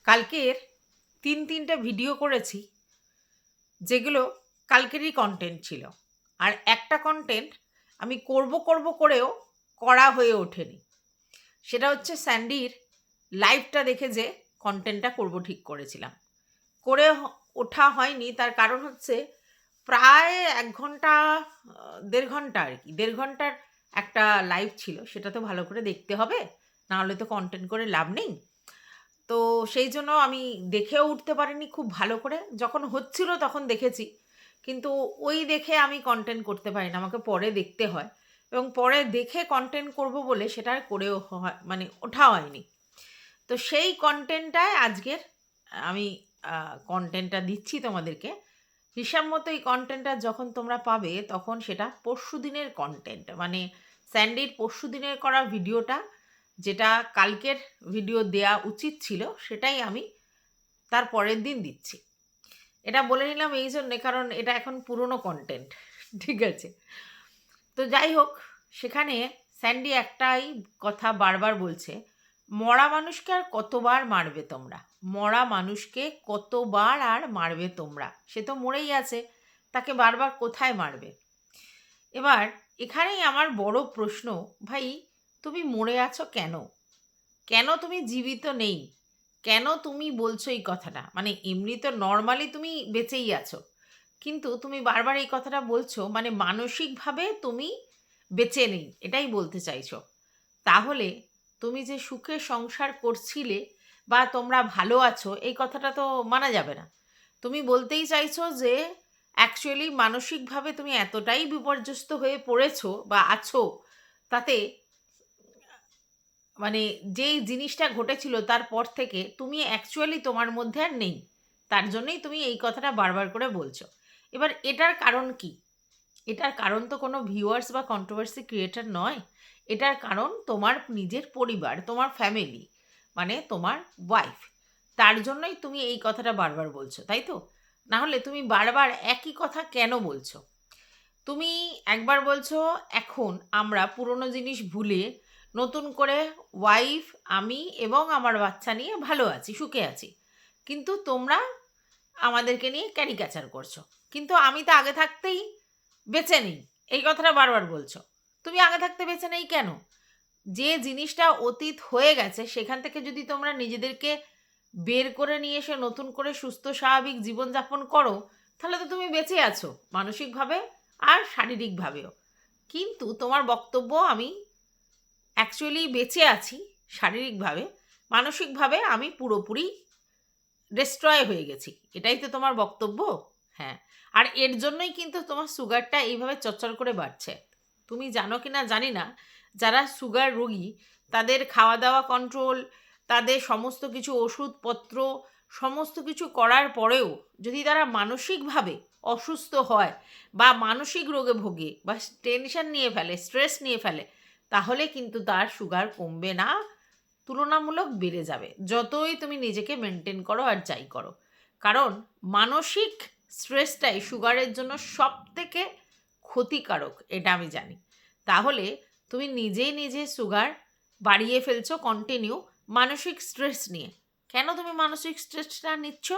কালকের তিনটে ভিডিও করেছি, যেগুলো কালকেরই কন্টেন্ট ছিল। আর একটা কন্টেন্ট আমি করব করেও করা হয়ে ওঠেনি। সেটা হচ্ছে স্যান্ডির লাইভটা দেখে যে কন্টেন্টটা করব ঠিক করেছিলাম, করে ওঠা হয়নি। তার কারণ হচ্ছে প্রায় 1 ঘন্টা 1.5 ঘন্টা আর কি, 1.5 ঘন্টার একটা লাইভ ছিল। সেটা তো ভালো করে দেখতে হবে, না হলে তো কন্টেন্ট করে লাভ নেই। তো সেই জন্য আমি দেখেও উঠতে পারিনি খুব ভালো করে। যখন হচ্ছিল তখন দেখেছি, কিন্তু ওই দেখে আমি কন্টেন্ট করতে পারি না, আমাকে পরে দেখতে হয়। এবং পরে দেখে কন্টেন্ট করব বলে সেটা আর করেও মানে ওঠা হয়নি। তো সেই কন্টেন্টটায় আজকের আমি কন্টেন্টটা দিচ্ছি তোমাদেরকে। হিসাব মতো এই কন্টেন্টটা যখন তোমরা পাবে তখন সেটা পরশুদিনের কন্টেন্ট, মানে স্যান্ডির পরশুদিনের করা ভিডিওটা, যেটা কালকের ভিডিও দেয়া উচিত ছিল সেটাই আমি তার পরের দিন দিচ্ছি। এটা বলে নিলাম এই জন্যে, কারণ এটা এখন পুরনো কন্টেন্ট। ঠিক আছে, তো যাই হোক, সেখানে স্যান্ডি একটাই কথা বারবার বলছে, মরা মানুষকে আর কতবার মারবে তোমরা, মরা মানুষকে কতবার আর মারবে তোমরা, সে তো মরেই আছে, তাকে বারবার কোথায় মারবে। এবার এখানেই আমার বড় প্রশ্ন, ভাই তুমি মরে আছো কেন? কেন তুমি জীবিত নেই? কেন তুমি বলছো এই কথাটা? মানে এমনি তো নর্মালি তুমি বেঁচেই আছো, কিন্তু তুমি বারবার এই কথাটা বলছো, মানে মানসিকভাবে তুমি বেঁচে নেই, এটাই বলতে চাইছো। তাহলে তুমি যে সুখে সংসার করছিলে বা তোমরা ভালো আছো, এই কথাটা তো মানা যাবে না। তুমি বলতেই চাইছো যে অ্যাকচুয়ালি মানসিকভাবে তুমি এতটাই বিপর্যস্ত হয়ে পড়েছো বা আছো, তাতে মানে যেই জিনিসটা ঘটেছিল তারপর থেকে তুমি অ্যাকচুয়ালি তোমার মধ্যে আর নেই। তার জন্যই তুমি এই কথাটা বারবার করে বলছো। এবার এটার কারণ কি? এটার কারণ তো কোনো ভিউয়ার্স বা কন্ট্রোভার্সি ক্রিয়েটার নয়। এটার কারণ তোমার নিজের পরিবার, তোমার ফ্যামিলি, মানে তোমার ওয়াইফ। তার জন্যই তুমি এই কথাটা বারবার বলছো, তাই তো? না হলে তুমি বারবার একই কথা কেন বলছো? তুমি একবার বলছো এখন আমরা পুরনো জিনিস ভুলে নতুন করে ওয়াইফ, আমি এবং আমার বাচ্চা নিয়ে ভালো আছি, সুখে আছি। কিন্তু তোমরা আমাদেরকে নিয়ে ক্যারিকাচার করছো। কিন্তু আমি তো আগে থাকতেই বেঁচে নেই, এই কথাটা বারবার বলছো। তুমি আগে থাকতে বেঁচে নেই কেন? যে জিনিসটা অতীত হয়ে গেছে সেখান থেকে যদি তোমরা নিজেদেরকে বের করে নিয়ে এসে নতুন করে সুস্থ স্বাভাবিক জীবনযাপন করো, তাহলে তো তুমি বেঁচে আছো মানসিকভাবে আর শারীরিকভাবেও। কিন্তু তোমার বক্তব্য আমি অ্যাকচুয়ালি বেঁচে আছি শারীরিকভাবে, মানসিকভাবে আমি পুরোপুরি ডিস্ট্রয় হয়ে গেছি, এটাই তো তোমার বক্তব্য। হ্যাঁ, আর এর জন্যই কিন্তু তোমার সুগারটা এইভাবে চচ্চর করে বাড়ছে। তুমি জানো কি না জানি না, যারা সুগার রোগী তাদের খাওয়া দাওয়া কন্ট্রোল, তাদের সমস্ত কিছু ওষুধপত্র, সমস্ত কিছু করার পরেও যদি তারা মানসিকভাবে অসুস্থ হয় বা মানসিক রোগে ভোগে বা টেনশন নিয়ে ফেলে, স্ট্রেস নিয়ে ফেলে, তাহলে কিন্তু তার সুগার কমবে না, তুলনামূলক বেড়ে যাবে, যতই তুমি নিজেকে মেনটেন করো আর যাই করো। কারণ মানসিক স্ট্রেসটাই সুগারের জন্য সব থেকে ক্ষতিকারক, এটা আমি জানি। তাহলে তুমি নিজেই নিজে সুগার বাড়িয়ে ফেলছো কন্টিনিউ মানসিক স্ট্রেস নিয়ে। কেন তুমি মানসিক স্ট্রেসটা নিচ্ছ?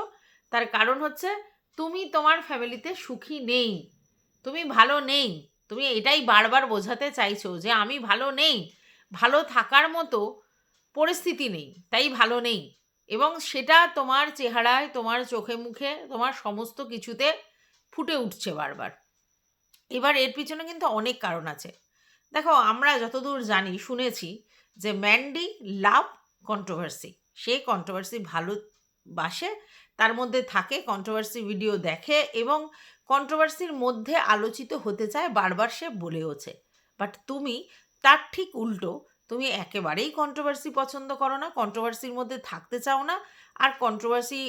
তার কারণ হচ্ছে তুমি তোমার ফ্যামিলিতে সুখী নেই, তুমি ভালো নেই। তুমি এটাই বারবার বোঝাতে চাইছো যে আমি ভালো নেই, ভালো থাকার মতো পরিস্থিতি নেই, তাই ভালো নেই। এবং সেটা তোমার চেহারায়, তোমার চোখে মুখে, তোমার সমস্ত কিছুতে ফুটে উঠছে বারবার। এবার এর পিছনে কিন্তু অনেক কারণ আছে। দেখো, আমরা যতদূর জানি, শুনেছি যে ম্যান্ডি লাভ কন্ট্রোভার্সি, সে কন্ট্রোভার্সি ভালোবাসে, তার মধ্যে থাকে, কন্ট্রোভার্সি ভিডিও দেখে এবং কন্ট্রোভার্সির মধ্যে আলোচিত হতে চায়, বারবার সে বলেওছে। বাট তুমি তার ঠিক উল্টো, তুমি একেবারেই কন্ট্রোভার্সি পছন্দ করো না, কন্ট্রোভার্সির মধ্যে থাকতে চাও না, আর কন্ট্রোভার্সি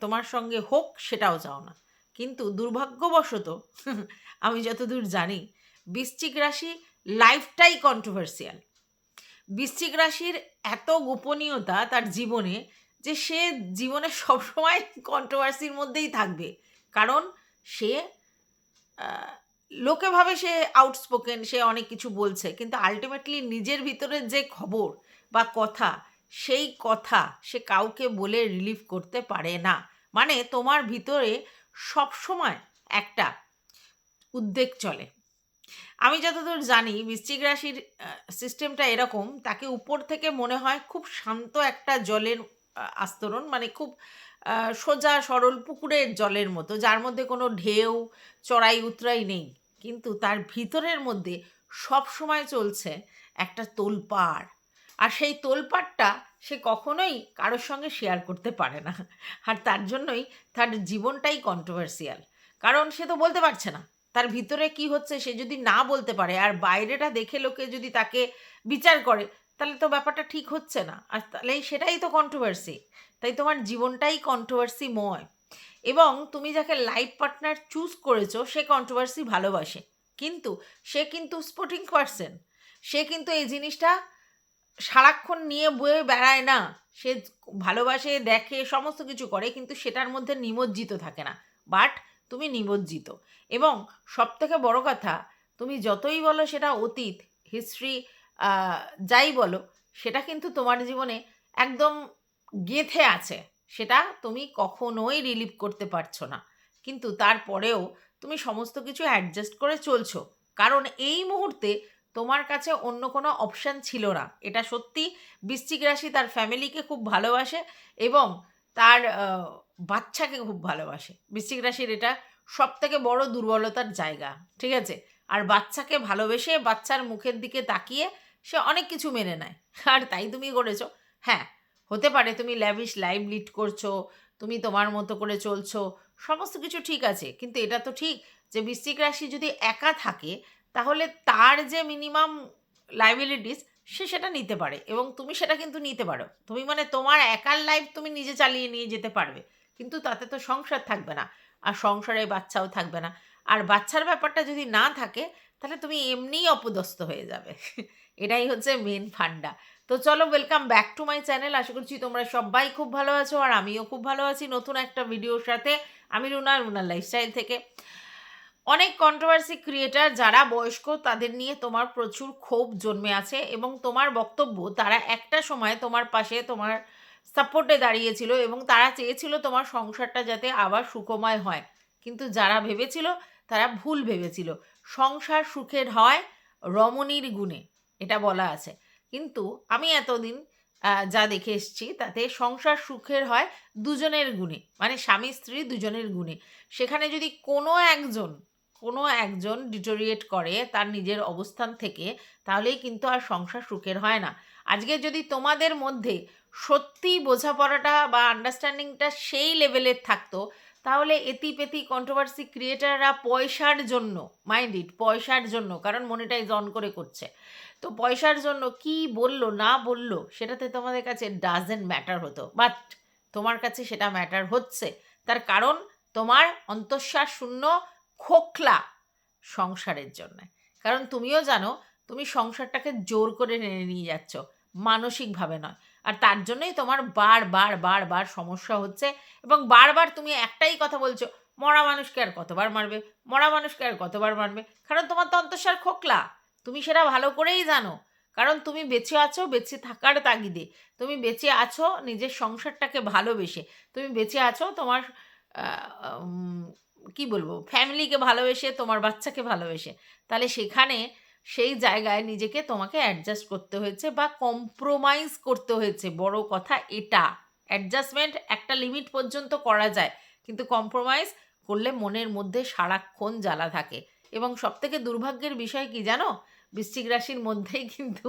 তোমার সঙ্গে হোক সেটাও চাও না। কিন্তু দুর্ভাগ্যবশত আমি যতদূর জানি, বৃশ্চিক রাশি লাইফটাই কন্ট্রোভার্সিয়াল। বৃশ্চিক রাশির এত গোপনীয়তা তার জীবনে যে সে জীবনে সবসময় কন্ট্রোভার্সির মধ্যেই থাকবে। কারণ সে আহ, লোকে ভাবে সে আউটস্পোকেন, সে অনেক কিছু বলছে, কিন্তু আলটিমেটলি নিজের ভিতরের যে খবর বা কথা, সেই কথা সে কাউকে বলে রিলিভ করতে পারে না। মানে তোমার ভিতরে সবসময় একটা উদ্বেগ চলে। আমি যতদূর জানি বৃশ্চিক রাশির সিস্টেমটা এরকম, তাকে উপর থেকে মনে হয় খুব শান্ত একটা জলের আস্তরণ, মানে খুব সোজা সরল পুকুরের জলের মতো, যার মধ্যে কোনো ঢেউ চড়াই উতরাই নেই। কিন্তু তার ভিতরের মধ্যে সব সময় চলছে একটা তোলপাড়। আর সেই তোলপাড়টা সে কখনোই কারোর সঙ্গে শেয়ার করতে পারে না। আর তার জন্যই তার জীবনটাই কন্ট্রোভার্সিয়াল। কারণ সে তো বলতে পারছে না তার ভিতরে কি হচ্ছে। সে যদি না বলতে পারে আর বাইরেটা দেখে লোকে যদি তাকে বিচার করে, তাহলে তো ব্যাপারটা ঠিক হচ্ছে না। আর তাহলে সেটাই তো কন্ট্রোভার্সি। তাই তোমার জীবনটাই কন্ট্রোভার্সিময়। এবং তুমি যাকে লাইফ পার্টনার চুজ করেছো সে কন্ট্রোভার্সি ভালোবাসে, কিন্তু সে কিন্তু স্পোর্টিং পার্সন। সে কিন্তু এই জিনিসটা সারাক্ষণ নিয়ে বয়ে বেড়ায় না। সে ভালোবাসে, দেখে, সমস্ত কিছু করে, কিন্তু সেটার মধ্যে নিমজ্জিত থাকে না। বাট তুমি নিমজ্জিত। এবং সবথেকে বড় কথা, তুমি যতই বলো সেটা অতীত, হিস্ট্রি, যাই বলো, সেটা কিন্তু তোমার জীবনে একদম গেঁথে আছে। সেটা তুমি কখনোই রিলিভ করতে পারছো না। কিন্তু তারপরেও তুমি সমস্ত কিছু অ্যাডজাস্ট করে চলছো। কারণ এই মুহূর্তে তোমার কাছে অন্য কোনো অপশান ছিল না। এটা সত্যি। বৃশ্চিক রাশি তার ফ্যামিলিকে খুব ভালোবাসে এবং তার বাচ্চাকে খুব ভালোবাসে। বৃশ্চিক রাশির এটা সবথেকে বড় দুর্বলতার জায়গা। ঠিক আছে? আর বাচ্চাকে ভালোবেসে বাচ্চার মুখের দিকে তাকিয়ে সে অনেক কিছু মেনে নেয়। আর তাই তুমি করেছো। হ্যাঁ, হতে পারে তুমি ল্যাভিশ লাইফ লিড করছো, তুমি তোমার মতো করে চলছো, সমস্ত কিছু ঠিক আছে। কিন্তু এটা তো ঠিক যে বৃশ্চিক রাশি যদি একা থাকে, তাহলে তার যে মিনিমাম লাইবিলিটিস সে সেটা নিতে পারে এবং তুমি সেটা কিন্তু নিতে পারো। তুমি মানে তোমার একার লাইফ তুমি নিজে চালিয়ে নিয়ে যেতে পারবে, কিন্তু তাতে তো সংসার থাকবে না, আর সংসারে বাচ্চাও থাকবে না। আর বাচ্চার ব্যাপারটা যদি না থাকে, তাহলে তুমি এমনিই অপদস্থ হয়ে যাবে। এটাই হচ্ছে মেন ফান্ডা। তো চলো, welcome back to my channel. আশা করছি তোমরা সবাই খুব ভালো আছো আর আমিও খুব ভালো আছি নতুন একটা ভিডিওর সাথে। আমি রুনার লাইফস্টাইল থেকে। অনেক কন্ট্রোভার্সি ক্রিয়েটার যারা বয়স্ক, তাদের নিয়ে তোমার প্রচুর ক্ষোভ জন্মে আছে এবং তোমার বক্তব্য তারা একটা সময় তোমার পাশে, তোমার সাপোর্টে দাঁড়িয়েছিল এবং তারা চেয়েছিল তোমার সংসারটা যাতে আবার সুখময় হয়। কিন্তু যারা ভেবেছিল তারা ভুল ভেবেছিল। সংসার সুখের হয় রমণীর গুণে, এটা বলা আছে। কিন্তু আমি এতদিন যা দেখে এসেছি তাতে সংসার সুখের হয় দুজনের গুণে, মানে স্বামী স্ত্রী দুজনের গুণে। সেখানে যদি কোনো একজন ডিটোরিয়েট করে তার নিজের অবস্থান থেকে, তাহলেই কিন্তু আর সংসার সুখের হয় না। আজকে যদি তোমাদের মধ্যে সত্যি বোঝাপড়াটা বা আন্ডারস্ট্যান্ডিংটা সেই লেভেলের থাকতো, তাহলে এতিপেতি কন্ট্রোভার্সি ক্রিয়েটাররা পয়সার জন্য, মাইন্ড ইট, পয়সার জন্য, কারণ মনিটাইজ অন করে করছে, তো পয়সার জন্য কি বলল না বলল সেটাতে তোমাদের কাছে ডাজেন্ট ম্যাটার হতো। বাট তোমার কাছে সেটা ম্যাটার হচ্ছে। তার কারণ তোমার অন্তঃশ্বাস শূন্য খোকলা সংসারের জন্য। কারণ তুমিও জানো তুমি সংসারটাকে জোর করে টেনে নিয়ে যাচ্ছ, মানসিকভাবে নয়। আর তার জন্যই তোমার বারবার সমস্যা হচ্ছে এবং বারবার তুমি একটাই কথা বলছো, মরা মানুষকে আর কতবার মারবে, মরা মানুষকে আর কতবার মারবে। কারণ তোমার তো অন্তঃসার খোকলা, তুমি সেটা ভালো করেই জানো। কারণ তুমি বেঁচে আছো বেঁচে থাকার তাগিদে, তুমি বেঁচে আছো নিজের সংসারটাকে ভালোবেসে, তুমি বেঁচে আছো তোমার কি বলবো, ফ্যামিলিকে ভালোবেসে, তোমার বাচ্চাকে ভালোবেসে। তাহলে সেখানে সেই জায়গায় নিজেকে তোমাকে অ্যাডজাস্ট করতে হয়েছে বা কম্প্রোমাইজ করতে হয়েছে। বড় কথা এটা। অ্যাডজাস্টমেন্ট একটা লিমিট পর্যন্ত করা যায়, কিন্তু কম্প্রোমাইজ করলে মনের মধ্যে সারাক্ষণ জ্বালা থাকে। এবং সবথেকে দুর্ভাগ্যের বিষয় কি জানো, বৃশ্চিক রাশির মধ্যেই কিন্তু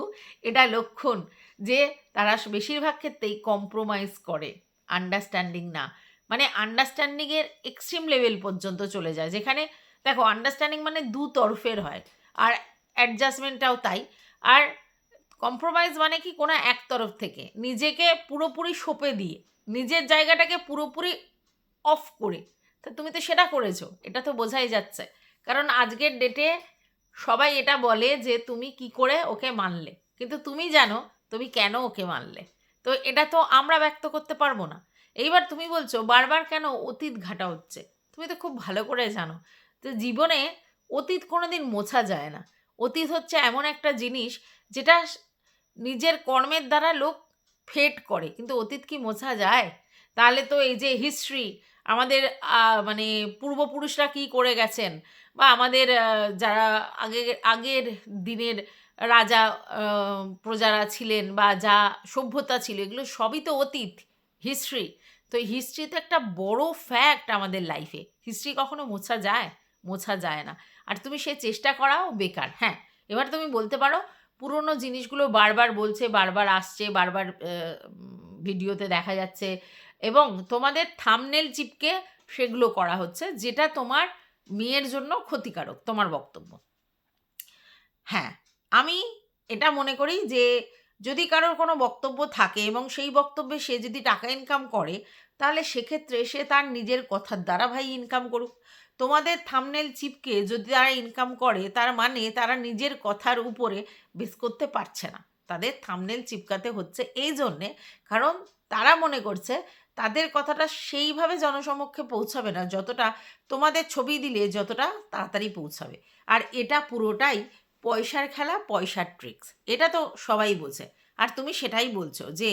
এটা লক্ষণ যে তারা বেশিরভাগ ক্ষেত্রেই কম্প্রোমাইজ করে, আন্ডারস্ট্যান্ডিং না। মানে আন্ডারস্ট্যান্ডিংয়ের এক্সট্রিম লেভেল পর্যন্ত চলে যায়, যেখানে দেখো আন্ডারস্ট্যান্ডিং মানে দু তরফের হয়, আর অ্যাডজাস্টমেন্টটাও তাই। আর কম্প্রোমাইজ মানে কি, কোনো এক তরফ থেকে নিজেকে পুরোপুরি সঁপে দিয়ে, নিজের জায়গাটাকে পুরোপুরি অফ করে। তা তুমি তো সেটা করেছো, এটা তো বোঝাই যাচ্ছে। কারণ আজকের ডেটে সবাই এটা বলে যে তুমি কি করে ওকে মানলে, কিন্তু তুমি জানো তুমি কেন ওকে মানলে। তো এটা তো আমরা ব্যক্ত করতে পারবো না। এইবার তুমি বলছো বারবার কেন অতীত ঘাটা হচ্ছে, তুমি তো খুব ভালো করে জানো তো জীবনে অতীত কোনোদিন মোছা যায় না। অতীত হচ্ছে এমন একটা জিনিস যেটা নিজের কর্মের দ্বারা লোক ফেড করে, কিন্তু অতীত কি মোছা যায়? তাহলে তো এই যে হিস্ট্রি, আমাদের মানে পূর্বপুরুষরা কি করে গেছেন, বা আমাদের যারা আগের দিনের রাজা প্রজারা ছিলেন, বা যা সভ্যতা ছিল, এগুলো সবই তো অতীত, হিস্ট্রি। তো হিস্ট্রি তো একটা বড় ফ্যাক্ট আমাদের লাইফে। হিস্ট্রি কখনো মোছা যায়? মোছা যায় না। আর তুমি সে চেষ্টা করাও বেকার। হ্যাঁ, এবার তুমি বলতে পারো পুরনো জিনিসগুলো বারবার বলছে, বারবার আসছে, বারবার ভিডিওতে দেখা যাচ্ছে, এবং তোমাদের থাম্বনেল চিপকে সেগুলো করা হচ্ছে, যেটা তোমার মেয়ের জন্য ক্ষতিকারক, তোমার বক্তব্য। হ্যাঁ, আমি এটা মনে করি যে যদি কারোর কোনো বক্তব্য থাকে এবং সেই বক্তব্যে সে যদি টাকা ইনকাম করে, তাহলে সেক্ষেত্রে সে তার নিজের কথার দ্বারা ভাই ইনকাম করুক। তোমাদের থাম্বনেল চিপকে যদি তারা ইনকাম করে, তার মানে তারা নিজের কথার উপরে বেস করতে পারছে না। তাদের থাম্বনেল চিপকাতে হচ্ছে এই জন্যে, কারণ তারা মনে করছে তাদের কথাটা সেইভাবে জনসমক্ষে পৌঁছাবে না যতটা তোমাদের ছবি দিলে যতটা তাড়াতাড়ি পৌঁছাবে। আর এটা পুরোটাই পয়সার খেলা, পয়সার ট্রিক্স। এটা তো সবাই বোঝে। আর তুমি সেটাই বলছো যে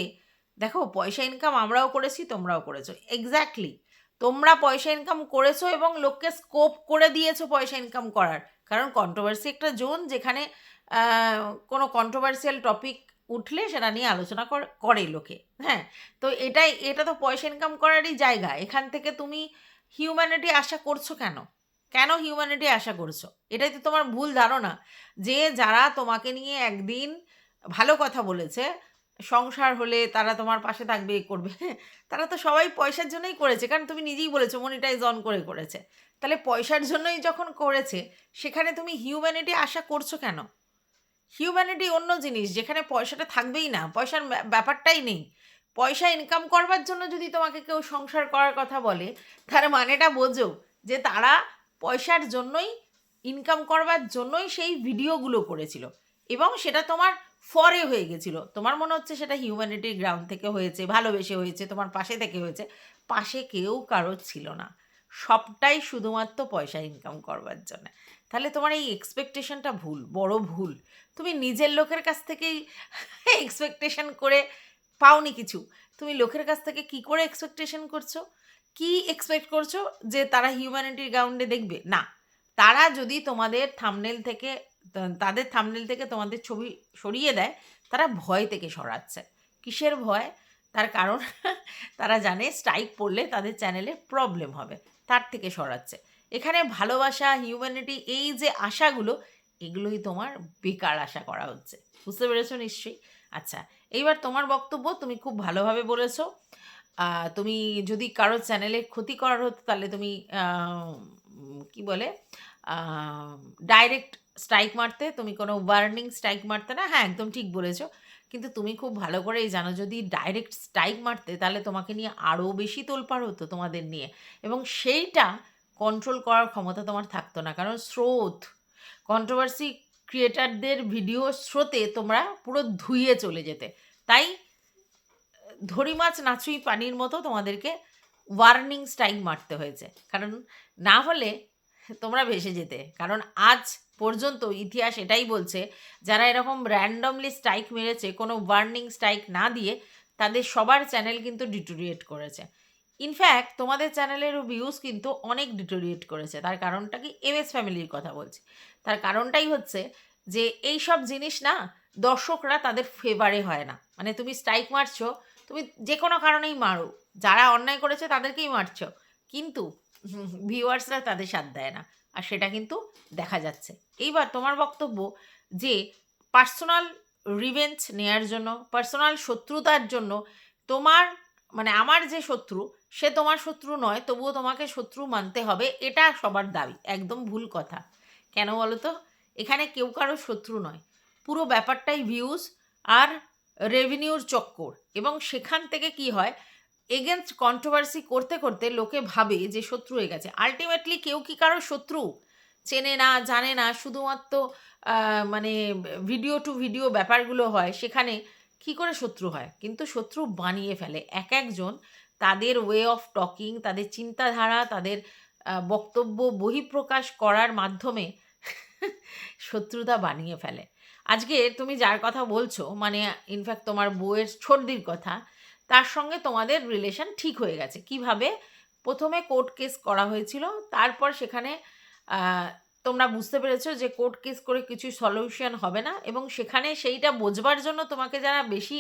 দেখো, পয়সা ইনকাম আমরাও করেছি, তোমরাও করেছো। এক্স্যাক্টলি, তোমরা পয়সা ইনকাম করেছো এবং লোককে স্কোপ করে দিয়েছো পয়সা ইনকাম করার। কারণ কন্ট্রোভার্সি একটা জোন, যেখানে কোনো কন্ট্রোভার্সিয়াল টপিক উঠলে সেটা নিয়ে আলোচনা করে লোকে। হ্যাঁ, তো এটা তো পয়সা ইনকাম করারই জায়গা। এখান থেকে তুমি হিউম্যানিটি আশা করছো কেন? কেন হিউম্যানিটি আশা করছো? এটাই তো তোমার ভুল ধারণা, যে যারা তোমাকে নিয়ে একদিন ভালো কথা বলেছে, সংসার হলে তারা তোমার পাশে থাকবে, এ করবে, তারা তো সবাই পয়সার জন্যই করেছে। কারণ তুমি নিজেই বলেছো মনিটাইজ অন করে করেছে। তাহলে পয়সার জন্যই যখন করেছে, সেখানে তুমি হিউম্যানিটি আশা করছো কেন? হিউম্যানিটি অন্য জিনিস, যেখানে পয়সাটা থাকবেই না, পয়সার ব্যাপারটাই নেই। পয়সা ইনকাম করবার জন্য যদি তোমাকে কেউ সংসার করার কথা বলে, তার মানেটা বোঝো যে তারা পয়সার জন্যই, ইনকাম করবার জন্যই সেই ভিডিওগুলো করেছিল, এবং সেটা তোমার ফরে হয়ে গেছিল। তোমার মনে হচ্ছে সেটা হিউম্যানিটির গ্রাউন্ড থেকে হয়েছে, ভালোবেসে হয়েছে, তোমার পাশে থেকে হয়েছে। পাশে কেউ কারো ছিল না, সবটাই শুধুমাত্র পয়সা ইনকাম করবার জন্য। তাহলে তোমার এই এক্সপেকটেশনটা ভুল, বড় ভুল। তুমি নিজের লোকের কাছ থেকেই এক্সপেকটেশন করে পাওনি কিছু, তুমি লোকের কাছ থেকে কি করে এক্সপেকটেশন করছো? কি এক্সপেক্ট করছো যে তারা হিউম্যানিটির গ্রাউন্ডে দেখবে? না, তারা যদি তোমাদের থাম্বনেল থেকে, তাদের থাম্বনেল থেকে তোমাদের ছবি সরিয়ে দেয়, তারা ভয় থেকে সরাচ্ছে। কিসের ভয়? তার কারণ তারা জানে স্ট্রাইক পড়লে তাদের চ্যানেলে প্রবলেম হবে, তার থেকে সরাচ্ছে। এখানে ভালোবাসা, হিউম্যানিটি, এই যে আশাগুলো, এগুলোই তোমার বেকার আশা করা হচ্ছে। বুঝতে পেরেছো নিশ্চয়ই? আচ্ছা, এইবার তোমার বক্তব্য তুমি খুব ভালোভাবে বলেছো। তুমি যদি কারোর চ্যানেলে ক্ষতি করার হতো, তাহলে তুমি কি বলে, ডাইরেক্ট স্ট্রাইক মারতে, তুমি কোনো ওয়ার্নিং স্ট্রাইক মারতে না। হ্যাঁ, একদম ঠিক বলেছো। কিন্তু তুমি খুব ভালো করেই জানো, যদি ডাইরেক্ট স্ট্রাইক মারতে, তাহলে তোমাকে নিয়ে আরও বেশি তোলপাড় হতো তোমাদের নিয়ে, এবং সেইটা কন্ট্রোল করার ক্ষমতা তোমার থাকতো না। কারণ স্রোত, কন্ট্রোভার্সি ক্রিয়েটারদের ভিডিও স্রোতে তোমরা পুরো ধুইয়ে চলে যেতে। তাই ধরি মাছ নাচুই পানির মতো তোমাদেরকে ওয়ার্নিং স্ট্রাইক মারতে হয়েছে। কারণ না হলে তোমরা ভেসে যেতে। কারণ আজ পর্যন্ত ইতিহাস এটাই বলছে, যারা এরকম র্যান্ডমলি স্ট্রাইক মেরেছে কোনো ওয়ার্নিং স্ট্রাইক না দিয়ে, তাদের সবার চ্যানেল কিন্তু ডিটোরিয়েট করেছে। ইনফ্যাক্ট তোমাদের চ্যানেলের ভিউজ কিন্তু অনেক ডিটোরিয়েট করেছে। তার কারণটা কি? এমএস ফ্যামিলির কথা বলছি। তার কারণটাই হচ্ছে যে এই সব জিনিস না, দর্শকরা তাদের ফেভারে হয় না। মানে তুমি স্ট্রাইক মারছো, তুমি যে কোনো কারণেই মারো, যারা অন্যায় করেছে তাদেরকেই মারছো, কিন্তু ভিউয়ার্সরা তাদের সাথ দেয় না। আর সেটা কিন্তু দেখা যাচ্ছে। এইবার তোমার বক্তব্য যে পার্সোনাল রিভেঞ্জ নেয়ার জন্য, পার্সোনাল শত্রুতার জন্য, তোমার মানে আমার যে শত্রু, সে তোমার শত্রু নয়, তবুও তোমাকে শত্রু মানতে হবে, এটা সবার দাবি। একদম ভুল কথা। কেন বলো তো? এখানে কেউ কারো শত্রু নয়। পুরো ব্যাপারটাই ভিউজ আর রেভিনিউর চক্কর। এবং সেখান থেকে কি হয়, এগেনস্ট কন্ট্রোভার্সি করতে করতে লোকে ভাবে যে শত্রু হয়ে গেছে। আলটিমেটলি কেউ কি কারো শত্রু? চেনে না, জানে না, শুধুমাত্র মানে ভিডিও টু ভিডিও ব্যাপারগুলো হয়, সেখানে কি করে শত্রু হয়? কিন্তু শত্রু বানিয়ে ফেলে এক একজন, তাদের ওয়ে অফ টকিং, তাদের চিন্তাধারা, তাদের বক্তব্য বহিঃপ্রকাশ করার মাধ্যমে শত্রুতা বানিয়ে ফেলে। আজকে তুমি যার কথা বলছো, মানে ইনফ্যাক্ট তোমার বউয়ের ছোটদির কথা, তার সঙ্গে তোমাদের রিলেশন ঠিক হয়ে গেছে। কিভাবে? প্রথমে কোর্ট কেস করা হয়েছিল, তারপর সেখানে আহ, তোমরা বুঝতে পেরেছো যে কোর্ট কেস করে কিছু সলিউশন হবে না, এবং সেখানে সেইটা বোঝবার জন্য তোমাকে যারা বেশি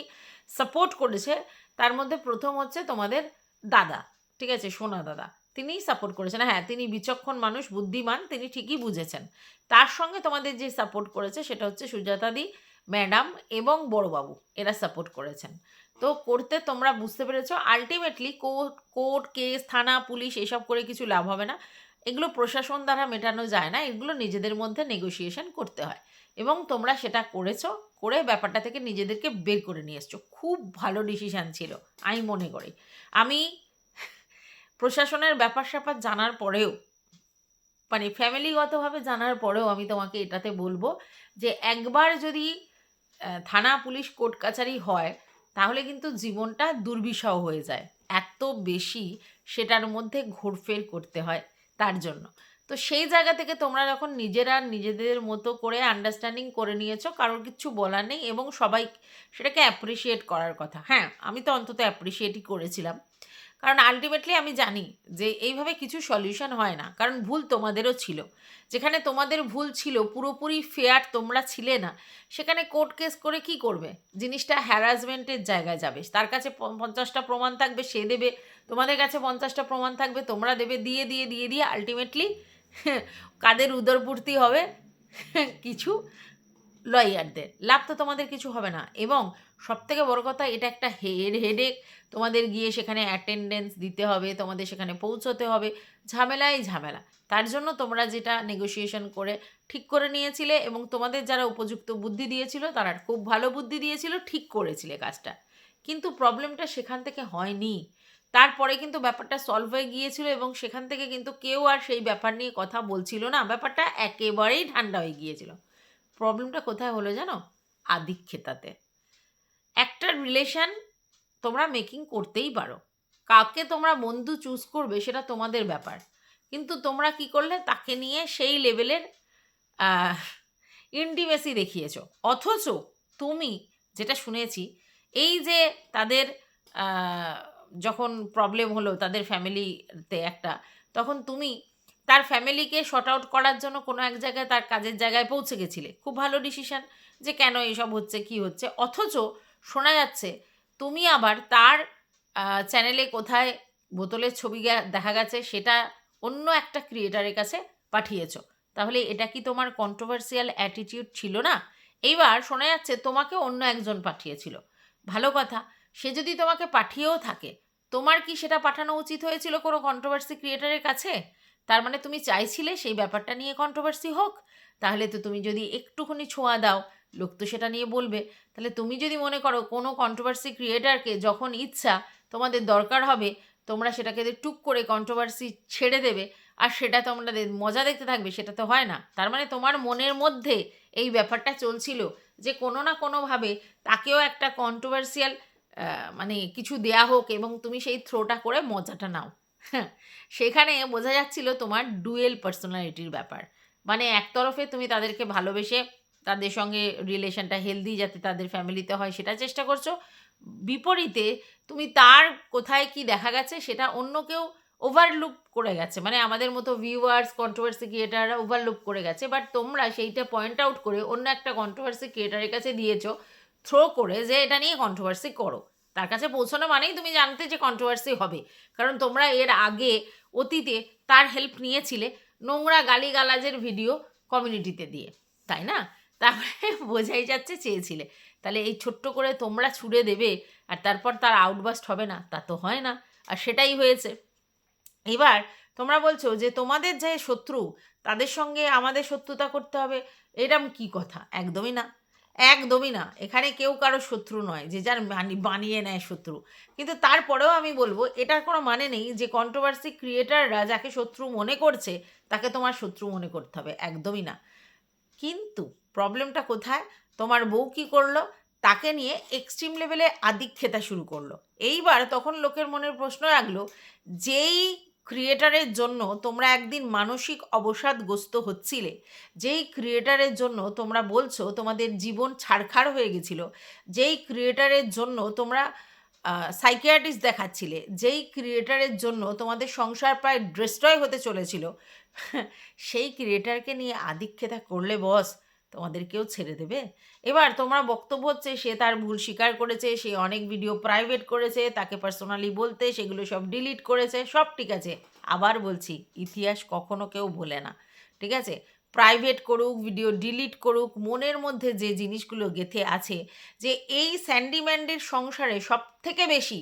সাপোর্ট করেছে, তার মধ্যে প্রথম হচ্ছে তোমাদের দাদা, ঠিক আছে, সোনা দাদা। তিনিই সাপোর্ট করেছেন, হ্যাঁ তিনি বিচক্ষণ মানুষ, বুদ্ধিমান, তিনি ঠিকই বুঝেছেন। তার সঙ্গে তোমাদের যে সাপোর্ট করেছে সেটা হচ্ছে সুজাতাদি ম্যাডাম এবং বড়বাবু, এরা সাপোর্ট করেছেন। তো করতে তোমরা বুঝতে পেরেছো আলটিমেটলি কোর্ট কেস থানা পুলিশ এসব করে কিছু লাভ হবে না, এগুলো প্রশাসন দ্বারা মেটানো যায় না, এগুলো নিজেদের মধ্যে নেগোসিয়েশন করতে হয়। এবং তোমরা সেটা করেছো, করে ব্যাপারটা থেকে নিজেদেরকে বের করে নিয়ে এসছো। খুব ভালো ডিসিশান ছিল আমি মনে করি। আমি প্রশাসনের ব্যাপার স্যাপার জানার পরেও, মানে ফ্যামিলিগতভাবে জানার পরেও আমি তোমাকে এটাতে বলবো যে একবার যদি থানা পুলিশ কোর্ট কাছারি হয়, তাহলে কিন্তু জীবনটা দুর্বিষহ হয়ে যায়। এত বেশি সেটার মধ্যে ঘোরফের করতে হয় তার জন্য। তো সেই জায়গা থেকে তোমরা যখন নিজেরা নিজেদের মতো করে আন্ডারস্ট্যান্ডিং করে নিয়েছো, কারোর কিচ্ছু বলার নেই, এবং সবাই সেটাকে অ্যাপ্রিসিয়েট করার কথা। হ্যাঁ, আমি তো অন্তত অ্যাপ্রিসিয়েটই করেছিলাম, কারণ আলটিমেটলি আমি জানি যে এইভাবে কিছু সলিউশন হয় না, কারণ ভুল তোমাদেরও ছিল। যেখানে তোমাদের ভুল ছিল, পুরোপুরি ফেয়ার তোমরা ছিলে না, সেখানে কোর্ট কেস করে কি করবে? জিনিসটা হ্যারাসমেন্টের জায়গায় যাবে। তার কাছে 50টা প্রমাণ থাকবে, সে দেবে, তোমাদের কাছে 50টা প্রমাণ থাকবে, তোমরা দেবে, দিয়ে দিয়ে দিয়ে দিয়ে আলটিমেটলি কাদের উদরপূর্তি হবে? কিছু লয়ারদের। লাভ তো তোমাদের কিছু হবে না। এবং সবথেকে বড় কথা, এটা একটা হেডেক। তোমাদের গিয়ে সেখানে অ্যাটেন্ডেন্স দিতে হবে, তোমাদের সেখানে পৌঁছতে হবে, ঝামেলাই ঝামেলা। তার জন্য তোমরা যেটা নেগোসিয়েশন করে ঠিক করে নিয়েছিলে, এবং তোমাদের যারা উপযুক্ত বুদ্ধি দিয়েছিল তারা খুব ভালো বুদ্ধি দিয়েছিল, ঠিক করেছিলে কাজটা। কিন্তু প্রবলেমটা সেখান থেকে হয়নি। তারপরে কিন্তু ব্যাপারটা সলভ হয়ে গিয়েছিল, এবং সেখান থেকে কিন্তু কেউ আর সেই ব্যাপার নিয়ে কথা বলছিল না, ব্যাপারটা একেবারেই ঠান্ডা হয়ে গিয়েছিল। প্রবলেমটা কোথায় হলো জানো? আদিক্ষেতাতে। একটা রিলেশন তোমরা মেকিং করতেই পারো, কাকে তোমরা বন্ধু চুজ করবে সেটা তোমাদের ব্যাপার, কিন্তু তোমরা কি করলে? তাকে নিয়ে সেই লেভেলের ইন্টিমেসি দেখিয়েছো। অথচ তুমি, যেটা শুনেছি, এই যে তাদের আহ, যখন প্রবলেম হলো তাদের ফ্যামিলিতে একটা, তখন তুমি তার ফ্যামিলিকে শর্ট আউট করার জন্য কোনো এক জায়গায় তার কাজের জায়গায় পৌঁছে গেছিলে। খুব ভালো ডিসিশন, যে কেন এসব হচ্ছে, কি হচ্ছে। অথচ শোনা যাচ্ছে তুমি আবার তার চ্যানেলে কোথায় বোতলের ছবি দেখা গেছে, সেটা অন্য একটা ক্রিয়েটারের কাছে পাঠিয়েছো। তাহলে এটা কি তোমার কন্ট্রোভার্সিয়াল অ্যাটিটিউড ছিল না? এইবার শোনা যাচ্ছে তোমাকে অন্য একজন পাঠিয়েছিল। ভালো কথা, সে যদি তোমাকে পাঠিয়েও থাকে, তোমার কি সেটা পাঠানো উচিত হয়েছিল কোনো কন্ট্রোভার্সি ক্রিয়েটারের কাছে? তার মানে তুমি চাইছিলে সেই ব্যাপারটা নিয়ে কন্ট্রোভার্সি হোক। তাহলে তো তুমি যদি একটুখানি ছোঁয়া দাও, লোক তো সেটা নিয়ে বলবে। তাহলে তুমি যদি মনে করো কোনো কন্ট্রোভার্সি ক্রিয়েটারকে যখন ইচ্ছা তোমাদের দরকার হবে, তোমরা সেটাকে টুক করে কন্ট্রোভার্সি ছেড়ে দেবে, আর সেটা তোমরা মজা দেখতে থাকবে, সেটা তো হয় না। তার মানে তোমার মনের মধ্যে এই ব্যাপারটা চলছিল যে কোনো না কোনোভাবে তাকেও একটা কন্ট্রোভার্সিয়াল মানে কিছু দেয়া হোক, এবং তুমি সেই থ্রোটা করে মজাটা নাও। হ্যাঁ, সেখানে বোঝা যাচ্ছিল তোমার ডুয়েল পার্সোনালিটির ব্যাপার। মানে একতরফে তুমি তাদেরকে ভালোবেসে তাদের সঙ্গে রিলেশনটা হেলদি যাতে তাদের ফ্যামিলিতে হয় সেটা চেষ্টা করছো, বিপরীতে তুমি তার কোথায় কি দেখা গেছে সেটা অন্য কেউ ওভারলুক করে গেছে, মানে আমাদের মতো ভিউয়ার্স কন্ট্রোভার্সি ক্রিয়েটাররা ওভারলুক করে গেছে, বাট তোমরা সেইটা পয়েন্ট আউট করে অন্য একটা কন্ট্রোভার্সি ক্রিয়েটারের কাছে দিয়েছো, থ্রো করে যে এটা নিয়ে কন্ট্রোভার্সি করো। তার কাছে পৌঁছানো মানেই তুমি জানতে যে কন্ট্রোভার্সি হবে, কারণ তোমরা এর আগে অতীতে তার হেল্প নিয়েছিলে নোংরা গালিগালাজের ভিডিও কমিউনিটিতে দিয়ে, তাই না? তারপরে বোঝাই যাচ্ছে চেয়েছিলে। তাহলে এই ছোট্ট করে তোমরা ছুড়ে দেবে আর তারপর তার আউটবাস্ট হবে না, তা তো হয় না। আর সেটাই হয়েছে। এবার তোমরা বলছো যে তোমাদের যে শত্রু তাদের সঙ্গে আমাদের শত্রুতা করতে হবে, এরম কি কথা? একদমই না, একদমই না। এখানে কেউ কারো শত্রু নয়, যে যার বানিয়ে নেয় শত্রু। কিন্তু তারপরেও আমি বলবো এটার কোনো মানে নেই যে কন্ট্রোভার্সি ক্রিয়েটাররা যাকে শত্রু মনে করছে তাকে তোমার শত্রু মনে করতে হবে, একদমই না। কিন্তু প্রবলেমটা কোথায়? তোমার বউ কী করলো? তাকে নিয়ে এক্সট্রিম লেভেলে আদিক্ষেতা শুরু করলো। এইবার তখন লোকের মনের প্রশ্ন রাখলো, যেই ক্রিয়েটারের জন্য তোমরা একদিন মানসিক অবসাদগ্রস্ত হচ্ছিলে, যেই ক্রিয়েটারের জন্য তোমরা বলছো তোমাদের জীবন ছারখার হয়ে গেছিল, যেই ক্রিয়েটারের জন্য তোমরা সাইকিয়াট্রিস্ট দেখাচ্ছিলে, যেই ক্রিয়েটারের জন্য তোমাদের সংসার প্রায় ডিস্ট্রয় হতে চলেছিল, সেই ক্রিয়েটারকে নিয়ে আদিক্ষেতা করলে বস তোমাদের কেউ ছেড়ে দেবে? এবার তোমরা বক্তব্য হচ্ছে সে তার ভুল স্বীকার করেছে, সে অনেক ভিডিও প্রাইভেট করেছে, তাকে পার্সোনালি বলতে সেগুলো সব ডিলিট করেছে, সব ঠিক আছে। আবার বলছি, ইতিহাস কখনো কেউ ভোলে না, ঠিক আছে? প্রাইভেট করুক, ভিডিও ডিলিট করুক, মনের মধ্যে যে জিনিসগুলো গেঁথে আছে, যে এই স্যান্ডি ম্যান্ডির সংসারে সব থেকে বেশি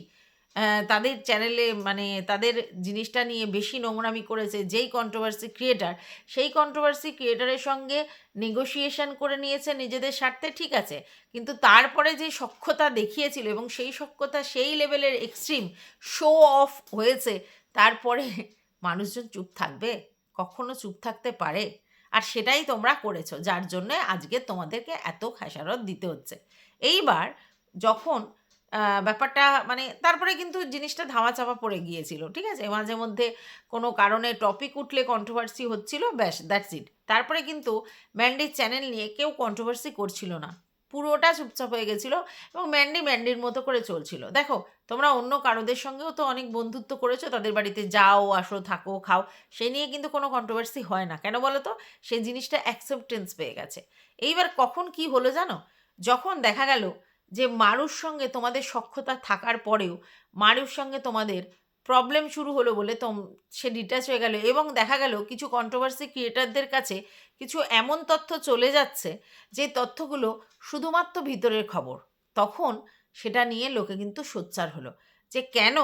তাদের চ্যানেলে মানে তাদের জিনিসটা নিয়ে বেশি নোংরামি করেছে যেই কন্ট্রোভার্সি ক্রিয়েটার, সেই কন্ট্রোভার্সি ক্রিয়েটারের সঙ্গে নেগোসিয়েশন করে নিয়েছে নিজেদের স্বার্থে, ঠিক আছে। কিন্তু তারপরে যে সখ্যতা দেখিয়েছিল এবং সেই সখ্যতা সেই লেভেলের এক্সট্রিম শো অফ হয়েছে, তারপরে মানুষজন চুপ থাকবে? কখনো চুপ থাকতে পারে? আর সেটাই তোমরা করেছো, যার জন্য আজকে তোমাদেরকে এত খেসারত দিতে হচ্ছে। এইবার যখন ব্যাপারটা মানে তারপরে কিন্তু জিনিসটা ধামাচাপা পড়ে গিয়েছিল, ঠিক আছে? মাঝে মধ্যে কোনো কারণে টপিক উঠলে কন্ট্রোভার্সি হচ্ছিল, ব্যাস দ্যাটস ইট। তারপরে কিন্তু ম্যান্ডির চ্যানেল নিয়ে কেউ কন্ট্রোভার্সি করছিল না, পুরোটা চুপচাপ হয়ে গেছিলো এবং ম্যান্ডি ম্যান্ডির মতো করে চলছিল। দেখো, তোমরা অন্য কারোদের সঙ্গেও তো অনেক বন্ধুত্ব করেছো, তাদের বাড়িতে যাও আসো থাকো খাও, সে নিয়ে কিন্তু কোনো কন্ট্রোভার্সি হয় না। কেন বলো তো? সেই জিনিসটা অ্যাকসেপ্টেন্স পেয়ে গেছে। এইবার কখন কি হলো জানো? যখন দেখা গেল যে মারুর সঙ্গে তোমাদের সখ্যতা থাকার পরেও মারুর সঙ্গে তোমাদের প্রবলেম শুরু হলো বলে সে ডিট্যাচ হয়ে গেল এবং দেখা গেল কিছু কন্ট্রোভার্সি ক্রিয়েটারদের কাছে কিছু এমন তথ্য চলে যাচ্ছে যে তথ্যগুলো শুধুমাত্র ভিতরের খবর। তখন সেটা নিয়ে লোকে কিন্তু সোচ্চার হলো যে কেন